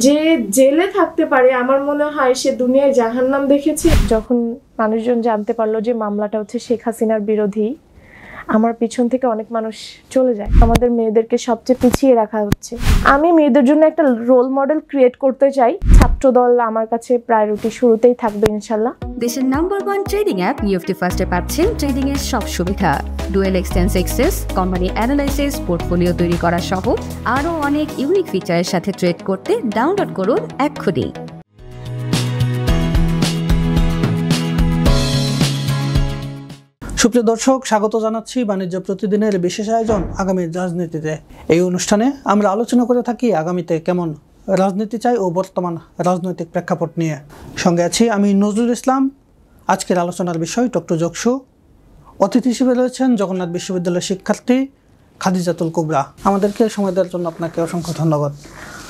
যে জেলে থাকতে পারে আমার মনে হয় সে দুনিয়ায় জাহান্নাম দেখেছে। যখন মানুষজন জানতে পারলো যে মামলাটা হচ্ছে শেখ হাসিনার বিরোধী, আমার পিছন থেকে অনেক মানুষ চলে যায়। আমাদের মেয়েদেরকে সবচেয়ে পিছিয়ে রাখা হচ্ছে। আমি মেয়েদের জন্য একটা রোল মডেল ক্রিয়েট করতে চাই। ছাত্রদল আমার কাছে প্রায়োরিটি শুরুতেই থাকবে ইনশাল্লাহ। দেশের নাম্বার 1 ট্রেডিং অ্যাপ নিফটি ফার্স্টে পাচ্ছেন ট্রেডিং এর সব সুবিধা, dual exchange access, company analysis, portfolio তৈরি করা সহ আরও অনেক ইউনিক ফিচারের সাথে ট্রেড করতে ডাউনলোড করুন এক্ষুনি। সুপ্রিয় দর্শক, স্বাগত জানাচ্ছি বাণিজ্য প্রতিদিনের বিশেষ আয়োজন আগামীর রাজনীতিতে। এই অনুষ্ঠানে আমরা আলোচনা করে থাকি আগামীতে কেমন রাজনীতি চাই ও বর্তমান রাজনৈতিক প্রেক্ষাপট নিয়ে। সঙ্গে আছি আমি নজরুল ইসলাম। আজকের আলোচনার বিষয় টকটক-জকশো। অতিথি হিসেবে রয়েছেন জগন্নাথ বিশ্ববিদ্যালয়ের শিক্ষার্থী খাদিজাতুল কুবরা। আমাদেরকে সময় দেওয়ার জন্য আপনাকে অসংখ্য ধন্যবাদ।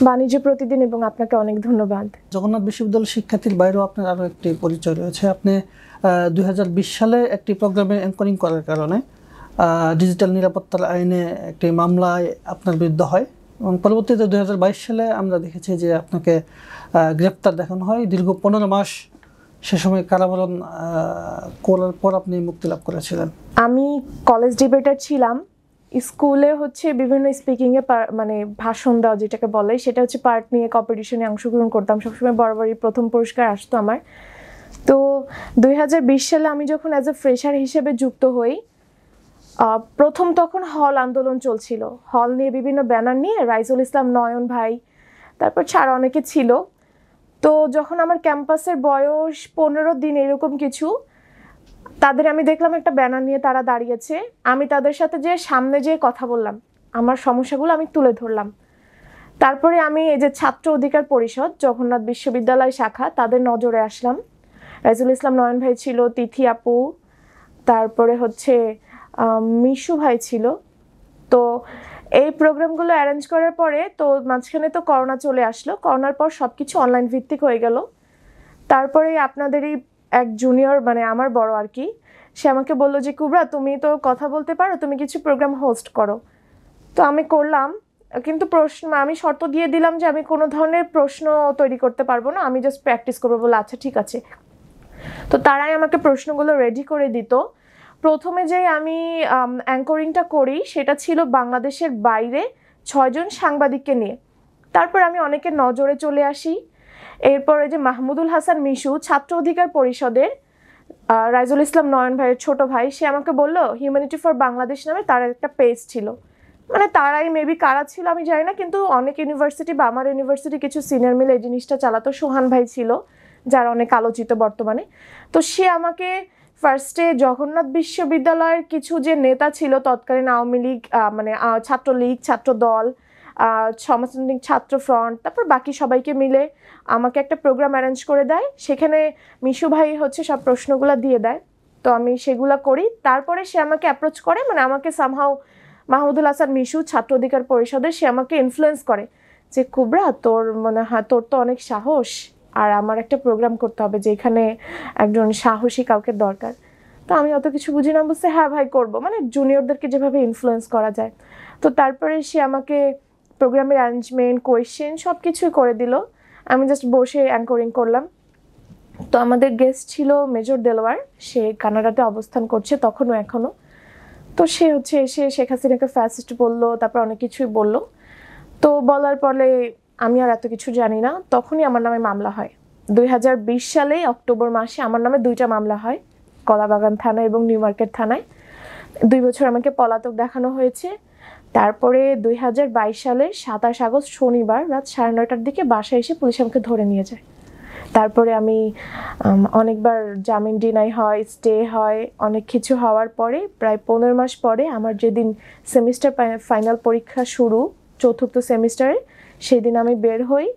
বাণিজ্য প্রতিদিন এবং আপনাকে অনেক ধন্যবাদ। জগন্নাথ বিশ্ববিদ্যালয়ের শিক্ষার্থীর বাইরেও আপনার আরও একটি পরিচয় রয়েছে। আপনি 2020 সালে একটি প্রোগ্রামে অ্যাঙ্করিং করার কারণে ডিজিটাল নিরাপত্তার আইনে একটি মামলায় আপনার বিরুদ্ধে হয় এবং পরবর্তীতে 2022 সালে আমরা দেখেছি যে আপনাকে গ্রেপ্তার দেখানো হয়। দীর্ঘ 15 মাস সে সময় কারাবরণ করার পর আপনি মুক্তি লাভ করেছিলেন। আমি কলেজ ডিবেটার ছিলাম। স্কুলে হচ্ছে বিভিন্ন স্পিকিংয়ে মানে ভাষণ দেওয়া যেটাকে বলে, সেটা হচ্ছে পার্ট নিয়ে কম্পিটিশনে অংশগ্রহণ করতাম। সবসময় বরাবরই প্রথম পুরস্কার আসতো আমার। তো 2020 সালে আমি যখন অ্যাজ এ ফ্রেশার হিসেবে যুক্ত হই, প্রথম তখন হল আন্দোলন চলছিল। হল নিয়ে বিভিন্ন ব্যানার নিয়ে রাইজুল ইসলাম নয়ন ভাই, তারপর ছাড়া অনেকে ছিল। তো যখন আমার ক্যাম্পাসের বয়স 15 দিন এরকম কিছু, তাদের আমি দেখলাম একটা ব্যানার নিয়ে তারা দাঁড়িয়েছে। আমি তাদের সাথে যে সামনে যেয়ে কথা বললাম, আমার সমস্যাগুলো আমি তুলে ধরলাম। তারপরে আমি এই যে ছাত্র অধিকার পরিষদ জগন্নাথ বিশ্ববিদ্যালয় শাখা, তাদের নজরে আসলাম। রাইজুল ইসলাম নয়ন ভাই ছিল, তিথি আপু, তারপরে হচ্ছে মিশু ভাই ছিল। তো এই প্রোগ্রামগুলো অ্যারেঞ্জ করার পরে তো মাঝখানে তো করোনা চলে আসলো। করোনার পর সব কিছু অনলাইন ভিত্তিক হয়ে গেল। তারপরে আপনাদেরই এক জুনিয়র, মানে আমার বড় আর কি, সে আমাকে বললো যে কুবরা, তুমি তো কথা বলতে পারো, তুমি কিছু প্রোগ্রাম হোস্ট করো। তো আমি করলাম, কিন্তু আমি শর্ত দিয়ে দিলাম যে আমি কোনো ধরনের প্রশ্ন তৈরি করতে পারবো না, আমি জাস্ট প্র্যাকটিস করবো। বলে আচ্ছা ঠিক আছে। তো তারাই আমাকে প্রশ্নগুলো রেডি করে দিত। প্রথমে যে আমি অ্যাঙ্করিংটা করি সেটা ছিল বাংলাদেশের বাইরে 6 জন সাংবাদিককে নিয়ে। তারপর আমি অনেকের নজরে চলে আসি। এরপরে যে মাহমুদুল হাসান মিশু, ছাত্র অধিকার পরিষদের রাইজুল ইসলাম নয়ন ভাইয়ের ছোট ভাই, সে আমাকে বললো হিউম্যানিটি ফর বাংলাদেশ নামে তার একটা পেজ ছিল। মানে তারাই মেবি কারা ছিল আমি জানি না, কিন্তু অনেক ইউনিভার্সিটি বা আমার ইউনিভার্সিটি কিছু সিনিয়র মিলে এই জিনিসটা চালাতো। সোহান ভাই ছিল, যারা অনেক আলোচিত বর্তমানে। তো সে আমাকে ফার্স্টে জগন্নাথ বিশ্ববিদ্যালয়ের কিছু যে নেতা ছিল তৎকালীন আওয়ামী লীগ, মানে ছাত্রলীগ, ছাত্র দল, সমাজতান্ত্রিক ছাত্র ফ্রন্ট, তারপর বাকি সবাইকে মিলে আমাকে একটা প্রোগ্রাম অ্যারেঞ্জ করে দেয়। সেখানে মিশু ভাই হচ্ছে সব প্রশ্নগুলো দিয়ে দেয়। তো আমি সেগুলো করি। তারপরে সে আমাকে অ্যাপ্রোচ করে, মানে আমাকে সামহাও মাহমুদুল হাসান মিশু ছাত্র অধিকার পরিষদের, সে আমাকে ইনফ্লুয়েন্স করে যে কুবরা, তোর মনে হয় তোর তো অনেক সাহস, আর আমার একটা প্রোগ্রাম করতে হবে যেখানে একজন সাহসী কাউকে দরকার। তো আমি অত কিছু বুঝি না, বলছে হ্যাঁ ভাই করবো, মানে জুনিয়রদেরকে যেভাবে ইনফ্লুয়েন্স করা যায়। তো তারপরে সে আমাকে প্রোগ্রামের অ্যারেঞ্জমেন্ট, কোয়েশ্চেন সব কিছুই করে দিল। আমি জাস্ট বসে অ্যাঙ্করিং করলাম। তো আমাদের গেস্ট ছিল মেজর দেলোয়ার, সে কানাডাতে অবস্থান করছে তখনও এখনও। তো সে হচ্ছে এসে শেখ হাসিনাকে ফ্যাসিস্ট বললো, তারপর অনেক কিছুই বললো। তো বলার পরে আমি আর এত কিছু জানি না। তখনই আমার নামে মামলা হয়। 2020 সালে অক্টোবর মাসে আমার নামে 2টা মামলা হয়, কলাবাগান থানায় এবং নিউ মার্কেট থানায়। 2 বছর আমাকে পলাতক দেখানো হয়েছে। তারপরে 2022 সালের 27 আগস্ট শনিবার রাত 9:30টার দিকে বাসায় এসে পুলিশ আমাকে ধরে নিয়ে যায়। তারপরে আমি অনেকবার জামিন ডিনাই হয়, স্টে হয়, অনেক কিছু হওয়ার পরে প্রায় 15 মাস পরে আমার যেদিন সেমিস্টার ফাইনাল পরীক্ষা শুরু, 4th সেমিস্টারে, সেই দিন আমি বের হই।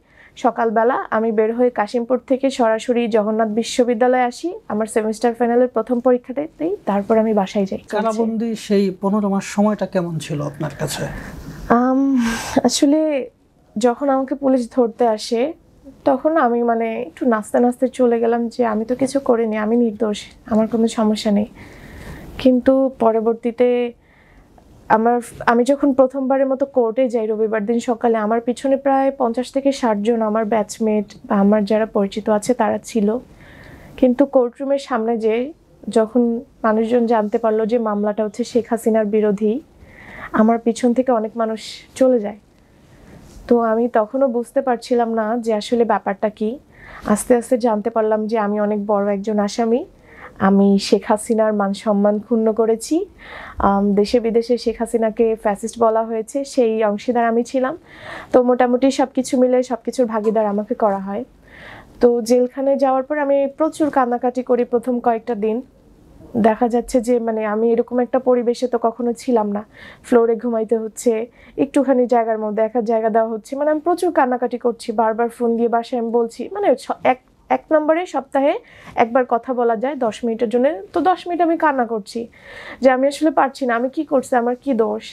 সকালবেলা আমি বের হয়ে কাশিমপুর থেকে সরাসরি জগন্নাথ বিশ্ববিদ্যালয়ে আসি আমার সেমিস্টার ফাইনালের প্রথম পরীক্ষাটাতেই। তারপর আমি বাসায় যাই। কারাবন্দি সেই 15 মাস সময়টা কেমন ছিল আপনার কাছে? আসলে যখন আমাকে পুলিশ ধরতে আসে তখন আমি মানে একটু নাচতে নাচতে চলে গেলাম যে আমি তো কিছু করিনি, আমি নির্দোষ, আমার কোনো সমস্যা নেই। কিন্তু পরবর্তীতে আমি যখন প্রথমবারের মতো কোর্টে যাই রবিবার দিন সকালে, আমার পিছনে প্রায় 50 থেকে 60 জন আমার ব্যাচমেট বা আমার যারা পরিচিত আছে তারা ছিল। কিন্তু কোর্টরুমের সামনে যে যখন মানুষজন জানতে পারলো যে মামলাটা হচ্ছে শেখ হাসিনার বিরোধী, আমার পিছন থেকে অনেক মানুষ চলে যায়। তো আমি তখনও বুঝতে পারছিলাম না যে আসলে ব্যাপারটা কি। আস্তে আস্তে জানতে পারলাম যে আমি অনেক বড় একজন আসামি। আমি শেখ হাসিনার মান সম্মান ক্ষুণ্ণ করেছি। দেশে বিদেশে শেখ হাসিনাকে ফ্যাসিস্ট বলা হয়েছে, সেই অংশীদার আমি ছিলাম। তো মোটামুটি সব কিছু মিলে সব কিছুর ভাগিদার আমাকে করা হয়। তো জেলখানায় যাওয়ার পর আমি প্রচুর কান্নাকাটি করি প্রথম কয়েকটা দিন। দেখা যাচ্ছে যে মানে আমি এরকম একটা পরিবেশে তো কখনো ছিলাম না। ফ্লোরে ঘুমাইতে হচ্ছে, একটুখানি জায়গার মধ্যে একা জায়গা দেওয়া হচ্ছে, মানে আমি প্রচুর কান্নাকাটি করছি। বারবার ফোন দিয়ে বাসায় আমি বলছি, মানে এক নম্বরে সপ্তাহে একবার কথা বলা যায় 10 মিনিটের জন্য, তো 10 মিনিট আমি কান্না করছি যে আমি আসলে পারছি না, আমি কি করছি, আমার কি দোষ।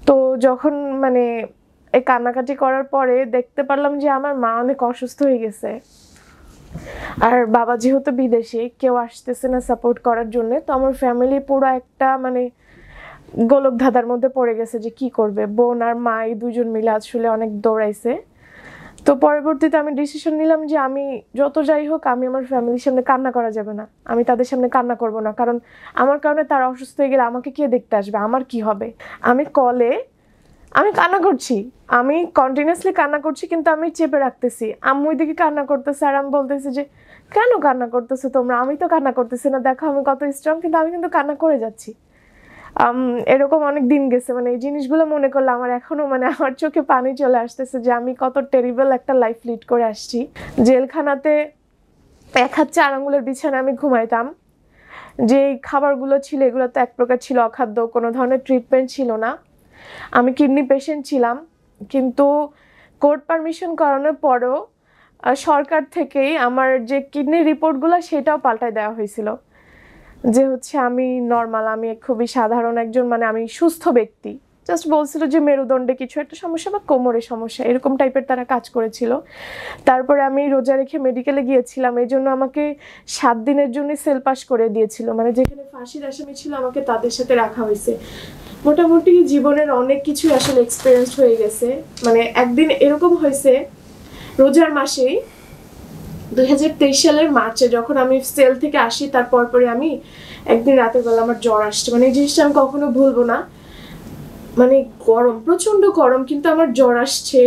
তো যখন মানে এই কান্নাকাটি করার পরে দেখতে পারলাম যে আমার মা অনেক অসুস্থ হয়ে গেছে, আর বাবা যেহেতু বিদেশে, কেউ আসতেছে না সাপোর্ট করার জন্য। তো আমার ফ্যামিলি পুরো একটা মানে গোলক ধাঁধার মধ্যে পড়ে গেছে যে কি করবে। বোন আর মা এই দুজন মিলে আসলে অনেক দৌড়াইছে। তো পরবর্তীতে আমি ডিসিশন নিলাম যে আমি যত যাই হোক আমি আমার ফ্যামিলির সামনে কান্না করা যাবে না, আমি তাদের সামনে কান্না করব না, কারণ আমার কারণে তারা অসুস্থ হয়ে গেলে আমাকে কে দেখতে আসবে, আমার কি হবে। আমি কলে আমি কান্না করছি, আমি কন্টিনিউয়াসলি কান্না করছি, কিন্তু আমি চেপে রাখতেছি। আম্মু দিকে কান্না করতেছে আর আমি বলতেছি যে কেন কান্না করতেছো তোমরা, আমি তো কান্না করতেছি না, দেখো আমি কত স্ট্রং, কিন্তু আমি কিন্তু কান্না করে যাচ্ছি। এরকম অনেক দিন গেছে, মানে এই জিনিসগুলো মনে করলে আমার এখনো মানে আমার চোখে পানি চলে আসতেছে যে আমি কত টেরিবল একটা লাইফ লিড করে আসছি। জেলখানাতে 1 হাত 4 আঙ্গুলের বিছানায় আমি ঘুমাইতাম। যে খাবারগুলো ছিল এগুলো তো এক প্রকার ছিল অখাদ্য, কোনো ধরনের ট্রিটমেন্ট ছিল না। আমি কিডনি পেশেন্ট ছিলাম, কিন্তু কোর্ট পারমিশন করানোর পরেও সরকার থেকেই আমার যে কিডনির রিপোর্টগুলো সেটাও পাল্টায় দেওয়া হয়েছিল, যে হচ্ছে আমি নর্মাল, আমি খুবই সাধারণ একজন, মানে আমি সুস্থ ব্যক্তি। জাস্ট বলছিল যে মেরুদণ্ডে কিছু একটা সমস্যা বা কোমরে সমস্যা, এরকম টাইপের তারা কাজ করেছিল। তারপরে আমি রোজা রেখে মেডিকেলে গিয়েছিলাম, এই জন্য আমাকে 7 দিনের জন্য সেল পাস করে দিয়েছিল, মানে যেখানে ফাঁসির আসামি ছিল আমাকে তাদের সাথে রাখা হয়েছে। মোটামুটি জীবনের অনেক কিছু আসলে এক্সপিরিয়েন্স হয়ে গেছে। মানে একদিন এরকম হয়েছে রোজার মাসেই 2023 সালের মার্চে, যখন আমি সেল থেকে আসি তারপর পরে আমি একদিন রাতের বেলা আমার জ্বর আসছে। মানে এই জিনিসটা আমি কখনো ভুলবো না। মানে গরম, প্রচন্ড গরম, কিন্তু আমার জ্বর আসছে,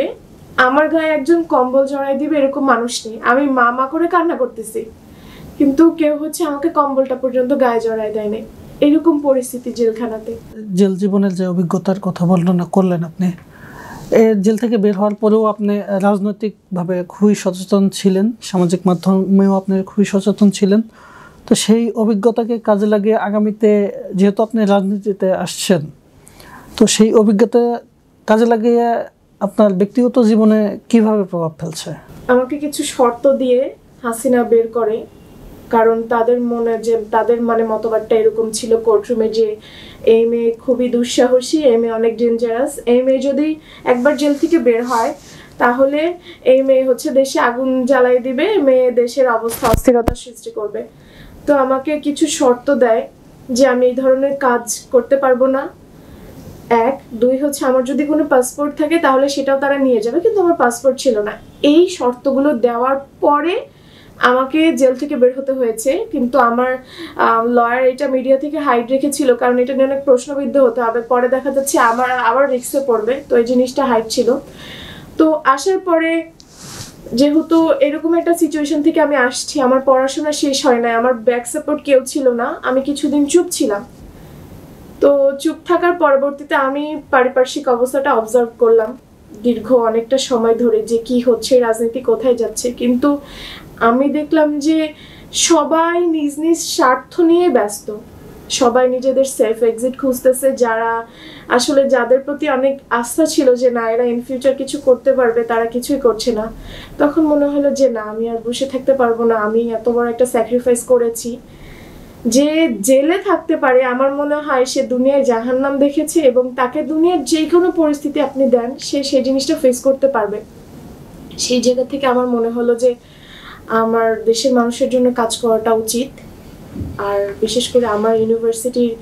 আমার গায়ে একজন কম্বল জড়াই দিবে এরকম মানুষ নেই। আমি মা মা করে কান্না করতেছি, কিন্তু কেউ হচ্ছে আমাকে কম্বলটা পর্যন্ত গায়ে জড়াই দেয়নি। এরকম পরিস্থিতি জেলখানাতে। জেল জীবনের যে অভিজ্ঞতার কথা বর্ণনা করলেন আপনি, জেল থেকে বের হওয়ার পরেও আপনি রাজনৈতিকভাবে খুবই সচেতন ছিলেন, সামাজিক মাধ্যমেও আপনি খুবই সচেতন ছিলেন। তো সেই অভিজ্ঞতাকে কাজে লাগিয়ে আগামীতে যেহেতু আপনি রাজনীতিতে আসছেন, তো সেই অভিজ্ঞতা কাজে লাগিয়ে আপনার ব্যক্তিগত জীবনে কিভাবে প্রভাব ফেলছে? আমাকে কিছু শর্ত দিয়ে হাসিনা বের করে, কারণ তাদের মনে যে তাদের মানে মতবাদটা এরকম ছিল কোর্টরুমে যে এই মেয়ে খুবই দুঃসাহসী, এই মেয়ে অনেক ডেঞ্জারাস, এই মেয়ে যদি একবার জেল থেকে বের হয় তাহলে এই মেয়ে হচ্ছে দেশে আগুন জ্বালাই দিবে, মেয়ে দেশের অবস্থা অস্থিরতা সৃষ্টি করবে। তো আমাকে কিছু শর্ত দেয় যে আমি এই ধরনের কাজ করতে পারবো না। 1, 2 হচ্ছে আমার যদি কোনো পাসপোর্ট থাকে তাহলে সেটাও তারা নিয়ে যাবে, কিন্তু আমার পাসপোর্ট ছিল না। এই শর্তগুলো দেওয়ার পরে আমাকে জেল থেকে বের হতে হয়েছে। কিন্তু আমার লয়ার এটা মিডিয়া থেকে হাইড রেখেছিল, কারণ এটা নিয়ে অনেক প্রশ্নবিদ্ধ হতে হবে, পরে দেখা যাচ্ছে আমার আবার রিস্কে পড়বে, তো এই জিনিসটা হাইড ছিল। তো আসার পরে যেহেতু এরকম একটা সিচুয়েশন থেকে আমি আসছি, আমার পড়াশোনা শেষ হয় নাই, আমার ব্যাক সাপোর্ট কেউ ছিল না, আমি কিছুদিন চুপ ছিলাম। তো চুপ থাকার পরবর্তীতে আমি পারিপার্শ্বিক অবস্থাটা অবজার্ভ করলাম দীর্ঘ অনেকটা সময় ধরে যে কি হচ্ছে, রাজনীতি কোথায় যাচ্ছে। কিন্তু আমি দেখলাম যে সবাই নিজ নিজ স্বার্থ নিয়ে ব্যস্ত, সবাই নিজেদের সেফ এক্সিট খুঁজতেছে। যারা আসলে যাদের প্রতি অনেক আস্থা ছিল যে না এরা ইন ফিউচার কিছু করতে পারবে, তারা কিছুই করছে না। তখন মনে হলো যে না, আমি আর বসে থাকতে পারবো না, আমি এত বড় একটা স্যাক্রিফাইস করেছি। যে জেলে থাকতে পারে আমার মনে হয় সে দুনিয়ায় জাহান্নাম দেখেছে, এবং তাকে দুনিয়ার যে কোনো পরিস্থিতি আপনি দেন সে সেই জিনিসটা ফেস করতে পারবে। সেই জায়গা থেকে আমার মনে হলো যে আমার দেশের মানুষের জন্য কাজ করাটা উচিত। আর বিশেষ করে আমার ইউনিভার্সিটির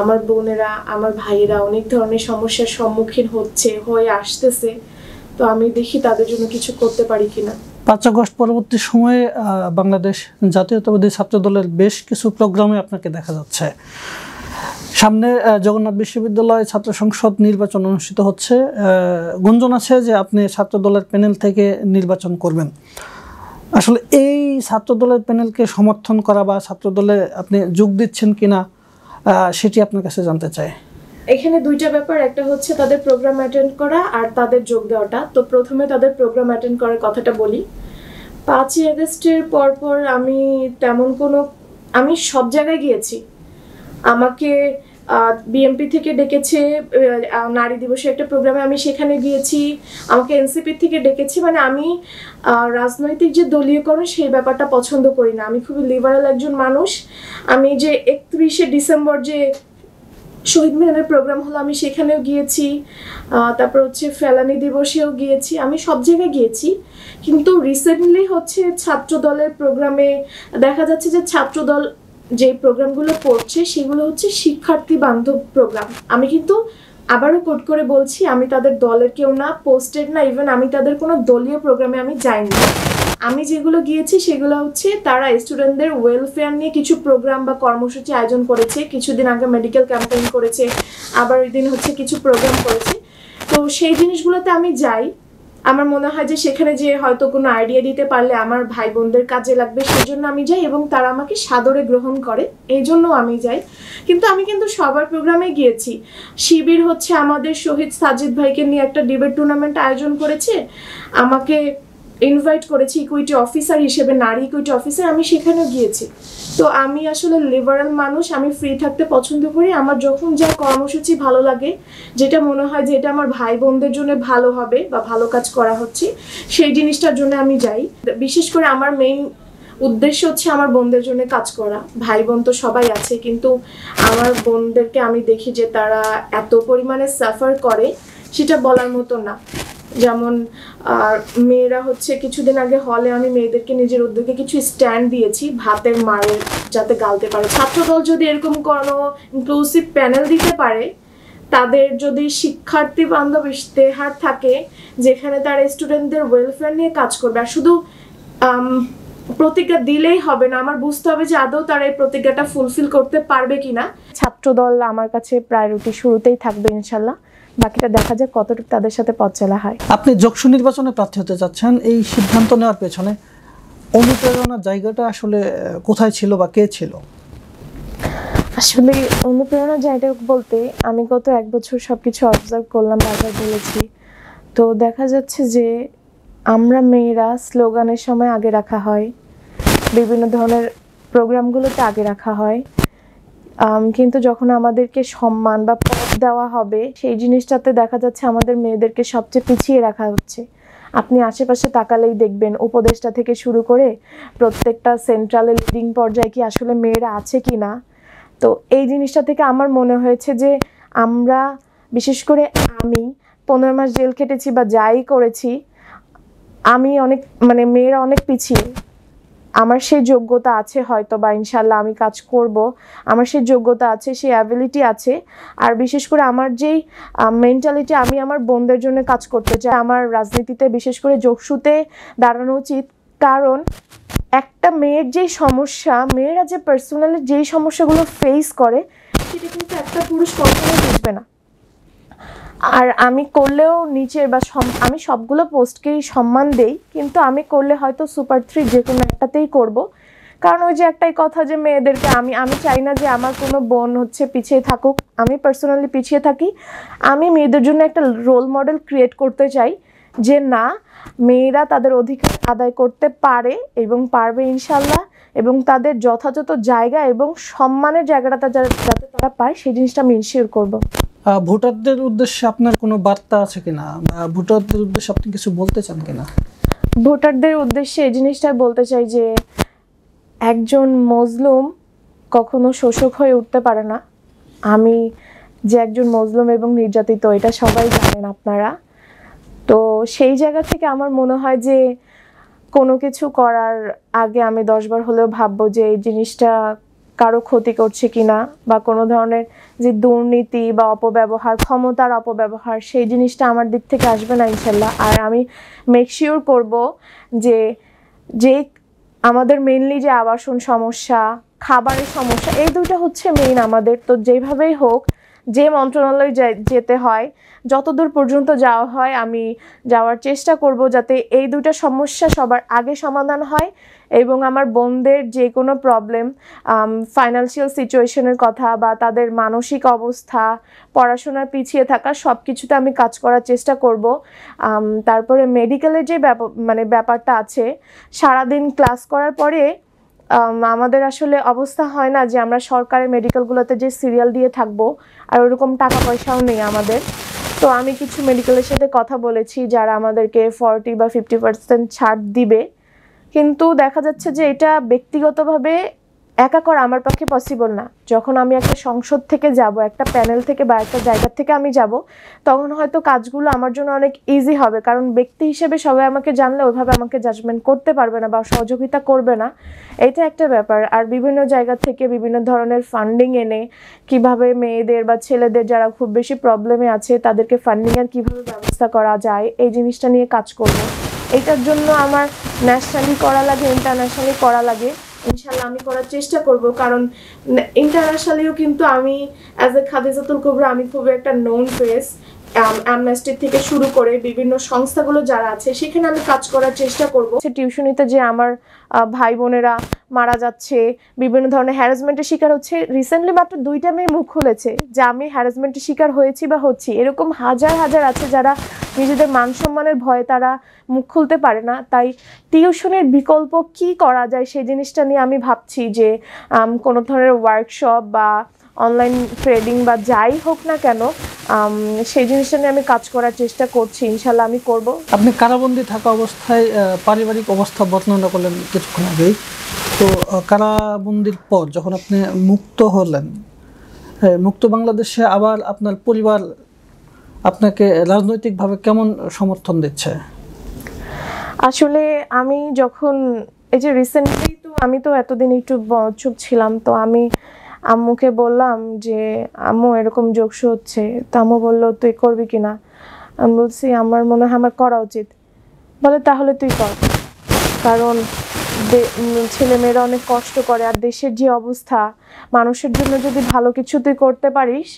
আমার বোনেরা আমার ভাইয়েরা অনেক ধরনের সমস্যার সম্মুখীন হয়ে আসতেছে, তো আমি দেখি তাদের জন্য কিছু করতে পারি কিনা। 5 আগস্ট পরবর্তী সময়ে বাংলাদেশ জাতীয়তাবাদী ছাত্র দলের বেশ কিছু প্রোগ্রামে আপনাকে দেখা যাচ্ছে। সামনে জগন্নাথ বিশ্ববিদ্যালয় ছাত্র সংসদ নির্বাচন অনুষ্ঠিত হচ্ছে, গুঞ্জন আছে যে আপনি ছাত্র দলের প্যানেল থেকে নির্বাচন করবেন। আসলে এই ছাত্র দলের প্যানেলকে সমর্থন করা বা ছাত্র দলে আপনি যোগ দিচ্ছেন কিনা সেটি আপনার কাছে জানতে চাই। এখানে দুইটা ব্যাপার, একটা হচ্ছে তাদের প্রোগ্রাম অ্যাটেন্ড করা আর তাদের যোগ দেওয়াটা। তো প্রথমে তাদের প্রোগ্রাম অ্যাটেন্ড করার কথাটা বলি। 5ই আগস্টের পরপর আমি সব জায়গায় গিয়েছি। আমাকে বিএমপি থেকে ডেকেছে নারী দিবসের একটা প্রোগ্রামে, আমি সেখানে গিয়েছি। আমাকে এনসিপি থেকে ডেকেছে। মানে আমি রাজনৈতিক যে দলীয়করণ সেই ব্যাপারটা পছন্দ করি না। আমি খুবই লিবারাল একজন মানুষ। আমি যে 31শে ডিসেম্বর যে শহীদ মিনারের প্রোগ্রাম হলো, আমি সেখানেও গিয়েছি। তারপর হচ্ছে ফেলানি দিবসেও গিয়েছি। আমি সব জায়গায় গিয়েছি। কিন্তু রিসেন্টলি হচ্ছে ছাত্র দলের প্রোগ্রামে দেখা যাচ্ছে যে ছাত্র দল যে প্রোগ্রামগুলো করছে সেগুলো হচ্ছে শিক্ষার্থী বান্ধব প্রোগ্রাম। আমি কিন্তু আবারও কোট করে বলছি, আমি তাদের দলের কেউ না, পোস্টেড না, ইভেন আমি তাদের কোনো দলীয় প্রোগ্রামে আমি যাইনি। আমি যেগুলো গিয়েছি সেগুলো হচ্ছে তারা স্টুডেন্টদের ওয়েলফেয়ার নিয়ে কিছু প্রোগ্রাম বা কর্মসূচি আয়োজন করেছে। কিছুদিন আগে মেডিকেল ক্যাম্পেইন করেছে, আবার ওই দিন হচ্ছে কিছু প্রোগ্রাম করেছে। তো সেই জিনিসগুলোতে আমি যাই। আমার মনে হয় যে সেখানে যে হয়তো কোনো আইডিয়া দিতে পারলে আমার ভাই বোনদের কাজে লাগবে, সেই জন্য আমি যাই এবং তারা আমাকে সাদরে গ্রহণ করে, এই জন্য আমি যাই। কিন্তু আমি সবার প্রোগ্রামে গিয়েছি। শিবির হচ্ছে আমাদের শহীদ সাজিদ ভাইকে নিয়ে একটা ডিবেট টুর্নামেন্ট আয়োজন করেছে, আমাকে ইনভাইট করেছে ইকুইটি অফিসার হিসেবে, নারী ইকুইটি অফিসার, আমি সেখানেও গিয়েছি। তো আমি আসলে লিবারাল মানুষ, আমি ফ্রি থাকতে পছন্দ করি। আমার যখন যা কর্মসূচি ভালো লাগে, যেটা মনে হয় যে এটা আমার ভাই বোনদের জন্য ভালো হবে বা ভালো কাজ করা হচ্ছে, সেই জিনিসটার জন্য আমি যাই। বিশেষ করে আমার মেইন উদ্দেশ্য হচ্ছে আমার বোনদের জন্য কাজ করা। ভাই বোন তো সবাই আছে, কিন্তু আমার বোনদেরকে আমি দেখি যে তারা এত পরিমাণে সাফার করে সেটা বলার মতো না। যেমন মেয়েরা হচ্ছে কিছুদিন আগে হলে আমি মেয়েদেরকে নিজের উদ্যোগে কিছু স্ট্যান্ড দিয়েছি ভাতের মারের, যাতে গালতে পারে। ছাত্রদল যদি এরকম কোনো ইনক্লুসিভ প্যানেল দিতে পারে, তাদের যদি শিক্ষার্থী বান্ধব ইশতেহার থাকে যেখানে তারা স্টুডেন্টদের ওয়েলফেয়ার নিয়ে কাজ করবে, আর শুধু প্রতিজ্ঞা দিলেই হবে না, আমার বুঝতে হবে যে আদৌ তারা এই প্রতিজ্ঞাটা ফুলফিল করতে পারবে কিনা। ছাত্রদল আমার কাছে প্রায়োরিটি শুরুতেই থাকবে ইনশাল্লাহ, বাকিটা দেখা যায় কতটুকু তাদের সাথে পথ চলা হয়। আপনি যক্ষু নির্বাচনে প্রার্থী হতে যাচ্ছেন, এই সিদ্ধান্ত নেওয়ার পেছনে অনুপ্রেরণার জায়গাটা আসলে কোথায় ছিল বা কে ছিল? আসলে অনুপ্রেরণার জায়গা বলতে আমি গত 1 বছর সবকিছু অবজার্ভ করলাম, বারবার বলেছি। তো দেখা যাচ্ছে যে আমরা মেয়েরা স্লোগানের সময় আগে রাখা হয়, বিভিন্ন ধরনের প্রোগ্রামগুলোতে আগে রাখা হয়, কিন্তু যখন আমাদেরকে সম্মান বা পদ দেওয়া হবে সেই জিনিসটাতে দেখা যাচ্ছে আমাদের মেয়েদেরকে সবচেয়ে পিছিয়ে রাখা হচ্ছে। আপনি আশেপাশে তাকালেই দেখবেন উপদেষ্টা থেকে শুরু করে প্রত্যেকটা সেন্ট্রালে লিডিং পর্যায়ে কি আসলে মেয়েরা আছে কি না। তো এই জিনিসটা থেকে আমার মনে হয়েছে যে আমরা, বিশেষ করে আমি 15 মাস জেল খেটেছি বা যাই করেছি, আমি অনেক মেয়েরা অনেক পিছিয়ে। আমার সেই যোগ্যতা আছে হয়তো বা ইনশাল্লাহ আমি কাজ করব, আমার সেই যোগ্যতা আছে, সেই অ্যাবিলিটি আছে। আর বিশেষ করে আমার যেই মেন্টালিটি, আমি আমার বোনদের জন্য কাজ করতে চাই। আমার রাজনীতিতে বিশেষ করে যোগসুতে দাঁড়ানো উচিত, কারণ একটা মেয়ের যেই সমস্যা, মেয়েরা যে পার্সোনালি যেই সমস্যাগুলো ফেস করে সেটা কিন্তু একটা পুরুষ কখনোই বুঝবে না। আর আমি করলেও নিচের বা আমি সবগুলো পোস্টকেই সম্মান দেই, কিন্তু আমি করলে হয়তো সুপার 3 যে কোনো একটাতেই করব। কারণ ওই যে একটাই কথা যে মেয়েদেরকে আমি চাই না যে আমার কোনো বোন হচ্ছে পিছিয়ে থাকুক, আমি পার্সোনালি পিছিয়ে থাকি। আমি মেয়েদের জন্য একটা রোল মডেল ক্রিয়েট করতে চাই যে না, মেয়েরা তাদের অধিকার আদায় করতে পারে এবং পারবে ইনশাল্লাহ, এবং তাদের যথাযথ জায়গা এবং সম্মানের জায়গাটা যাতে তারা পায় সেই জিনিসটা আমি ইনশিওর করব। ভোটারদের উদ্দেশ্যে আপনার কোনো বার্তা আছে কিনা, ভোটারদের উদ্দেশ্যে আপনি কিছু বলতে চান কিনা? ভোটারদের উদ্দেশ্যে এই জিনিসটা বলতে চাই যে একজন মজলুম কখনো শোষক হয়ে উঠতে পারে না। আমি যে একজন মজলুম এবং নির্যাতিত, এটা সবাই জানেন আপনারা। তো সেই জায়গা থেকে আমার মনে হয় যে কোনো কিছু করার আগে আমি 10 বার হলেও ভাববো যে এই জিনিসটা কারো ক্ষতি করছে কিনা, বা কোনো ধরনের যে দুর্নীতি বা অপব্যবহার, ক্ষমতার অপব্যবহার, সেই জিনিসটা আমার দিক থেকে আসবে না ইনশাল্লাহ। আর আমি মেক শিওর করব যে যে আমাদের মেইনলি যে আবাসন সমস্যা, খাবারের সমস্যা, এই দুইটা হচ্ছে মেইন আমাদের। তো যেভাবেই হোক, যে মন্ত্রণালয়ে যেতে হয়, যতদূর পর্যন্ত যাওয়া হয় আমি যাওয়ার চেষ্টা করব যাতে এই দুইটা সমস্যা সবার আগে সমাধান হয়, এবং আমার বোনদের যে কোনো প্রবলেম, ফাইন্যান্সিয়াল সিচুয়েশনের কথা বা তাদের মানসিক অবস্থা, পড়াশোনার পিছিয়ে থাকা, সব কিছুতে আমি কাজ করার চেষ্টা করব। তারপরে মেডিকেলের যে ব্যাপারটা আছে, সারাদিন ক্লাস করার পরে আমাদের আসলে অবস্থা হয় না যে আমরা সরকারি মেডিকেলগুলোতে যে সিরিয়াল দিয়ে থাকবো, আর ওরকম টাকা পয়সাও নেই আমাদের। তো আমি কিছু মেডিকেলের সাথে কথা বলেছি যারা আমাদেরকে 40 বা 50% ছাড় দিবে, কিন্তু দেখা যাচ্ছে যে এটা ব্যক্তিগতভাবে একা করা আমার পক্ষে পসিবল না। যখন আমি একটা সংসদ থেকে যাব, একটা প্যানেল থেকে বা একটা জায়গা থেকে আমি যাব, তখন হয়তো কাজগুলো আমার জন্য অনেক ইজি হবে, কারণ ব্যক্তি হিসেবে সবাই আমাকে জানলে ওইভাবে আমাকে জাজমেন্ট করতে পারবে না বা সহযোগিতা করবে না, এটা একটা ব্যাপার। আর বিভিন্ন জায়গা থেকে বিভিন্ন ধরনের ফান্ডিং এনে কিভাবে মেয়েদের বা ছেলেদের যারা খুব বেশি প্রবলেমে আছে তাদেরকে ফান্ডিংয়ের কিভাবে ব্যবস্থা করা যায়, এই জিনিসটা নিয়ে কাজ করব। এটার জন্য আমার ন্যাশনালি করা লাগে, ইন্টারন্যাশনালি করা লাগে। ইনশাল্লাহ আমি করার চেষ্টা করব, কারণ ইন্টারন্যাশনালিও কিন্তু আমি অ্যাজ এ খাদিজাতুল কুবরা আমি খুব একটা নোন ফেস। অ্যামনেস্টি থেকে শুরু করে বিভিন্ন সংস্থাগুলো যারা আছে সেখানে আমি কাজ করার চেষ্টা করব। টিউশনিতে যে আমার ভাই বোনেরা মারা যাচ্ছে, বিভিন্ন ধরনের হ্যারাসমেন্টের শিকার হচ্ছে, রিসেন্টলি মাত্র 2টা মেয়ে মুখ খুলেছে যে আমি হ্যারাসমেন্টের শিকার হয়েছি বা হচ্ছি। এরকম হাজার হাজার আছে যারা নিজেদের মান সম্মানের ভয়ে তারা মুখ খুলতে পারে না। তাই টিউশনের বিকল্প কি করা যায় সেই জিনিসটা নিয়ে আমি ভাবছি যে কোনো ধরনের ওয়ার্কশপ বা অনলাইন ট্রেডিং বা যাই হোক না কেন, সেই জিনিসটা নিয়ে আমি কাজ করার চেষ্টা করছি, ইনশাল্লাহ আমি করব। আপনি কারাবন্দী থাকা অবস্থায় পারিবারিক অবস্থা বর্ণনা করলেন কিছুক্ষণ আগেই। তো কারাবন্দির পর যখন আপনি মুক্ত হলেন, মুক্ত বাংলাদেশে আবার আপনার পরিবার আপনাকে রাজনৈতিকভাবে কেমন সমর্থন দিচ্ছে? আসলে আমি যখন এই যে রিসেন্টলি, তো আমি তো এতদিন একটু চুপ ছিলাম, তো আমি আম্মুকে বললাম যে আম্মু এরকম জোকশো হচ্ছে, তো আম্মু বললো তুই করবি কিনা। আমি বলছি আমার মনে হয় আমার করা উচিত। বলে তাহলে তুই কর, কারণ ছেলেমেয়েরা অনেক কষ্ট করে, আর দেশের যে অবস্থা, মানুষের জন্য যদি ভালো কিছু তুই করতে পারিস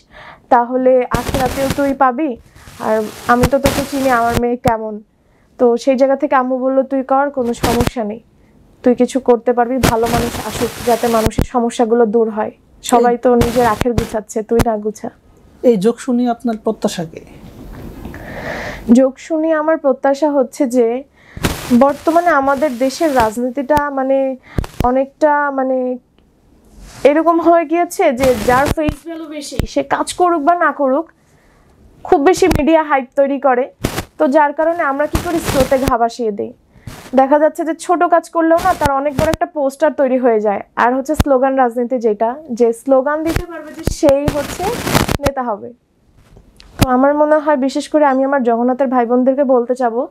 তাহলে আখিরাতেও তুই পাবি। আর আমি তো তোকে চিনি আমার মেয়ে কেমন, তো সেই জায়গা থেকে আম্মু বললো তুই কর, কোনো সমস্যা নেই, তুই কিছু করতে পারবি, ভালো মানুষ আসুক যাতে মানুষের সমস্যাগুলো দূর হয়। সবাই তো নিজের আখের গুছাচ্ছে, তুই না গুছা। এই যোগ শুনি আপনার প্রত্যাশা কি? যোগ শুনি আমার প্রত্যাশা হচ্ছে যে বর্তমানে আমাদের দেশের রাজনীতিটা অনেকটা এরকম হয়ে গিয়েছে যে যার ফেস ভ্যালু বেশি সে কাজ করুক বা না করুক, খুব বেশি মিডিয়া হাইপ তৈরি করে। তো যার কারণে আমরা কি করি, স্রোতে ঘা ভাসিয়ে দিই। দেখা যাচ্ছে যে ছোট কাজ করলেও না তার অনেক বড় একটা পোস্টার তৈরি হয়ে যায়। আর হচ্ছে স্লোগান রাজনীতি, যেটা যে স্লোগান দিতে পারবে যে সেই হচ্ছে নেতা হবে। তো আমার মনে হয় বিশেষ করে আমি আমার জগন্নাথের ভাই বোনদেরকে বলতে চাবো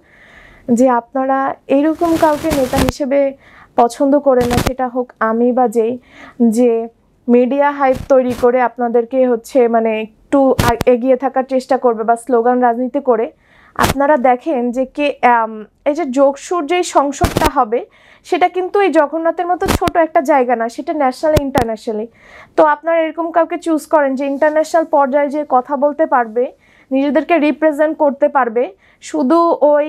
যে আপনারা এইরকম কাউকে নেতা হিসেবে পছন্দ করে না, সেটা হোক আমি বা যেই, যে মিডিয়া হাইপ তৈরি করে আপনাদেরকে হচ্ছে একটু এগিয়ে থাকার চেষ্টা করবে বা স্লোগান রাজনীতি করে। আপনারা দেখেন যে এই যে যোগসুর যেই সংসদটা হবে সেটা কিন্তু এই জগন্নাথের মতো ছোট একটা জায়গা না, সেটা ন্যাশনাল ইন্টারন্যাশনালি। তো আপনারা এরকম কাউকে চুজ করেন যে ইন্টারন্যাশনাল পর্যায়ে যে কথা বলতে পারবে, নিজেদেরকে রিপ্রেজেন্ট করতে পারবে। শুধু ওই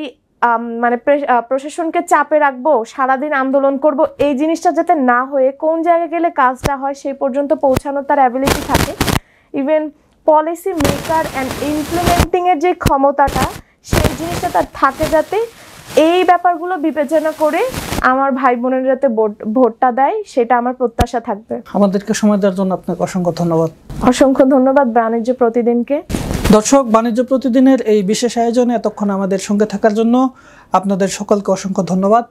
প্রশাসনকে চাপে রাখবো, সারাদিন আন্দোলন করব, এই জিনিসটা যাতে না হয়ে কোন জায়গায় গেলে কাজটা হয় সেই পর্যন্ত পৌঁছানোর তার অ্যাবিলিটি থাকে। ইভেন পলিসি মেকার অ্যান্ড ইমপ্লিমেন্টিংয়ের যে ক্ষমতাটা, সেই জিনিসটা তার থাকে, যাতে এই ব্যাপারগুলো বিবেচনা করে আমার ভাই বোনের যাতে ভোটটা দেয়, সেটা আমার প্রত্যাশা থাকবে। আমাদেরকে সময় দেওয়ার জন্য আপনাকে অসংখ্য ধন্যবাদ। অসংখ্য ধন্যবাদ বাণিজ্য প্রতিদিনকে। দর্শক, বাণিজ্য প্রতিদিনের এই বিশেষ আয়োজনে এতক্ষণ আমাদের সঙ্গে থাকার জন্য আপনাদের সকলকে অসংখ্য ধন্যবাদ।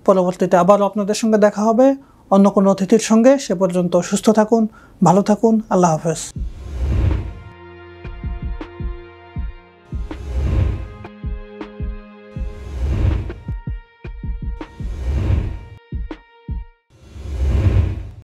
পরবর্তীতে আবারও আপনাদের সঙ্গে দেখা হবে অন্য কোনো অতিথির সঙ্গে। সে পর্যন্ত সুস্থ থাকুন, ভালো থাকুন, আল্লাহ হাফেজ।